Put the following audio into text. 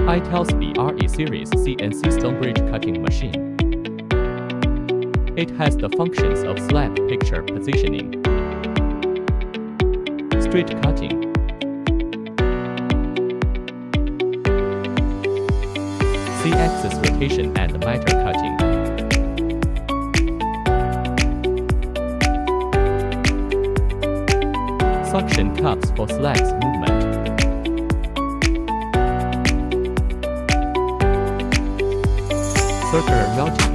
AITAO's BRE series CNC stone bridge cutting machine. It has the functions of slab picture positioning, straight cutting, Z-axis rotation and miter cutting. Suction cups for slabs movement. Circular melting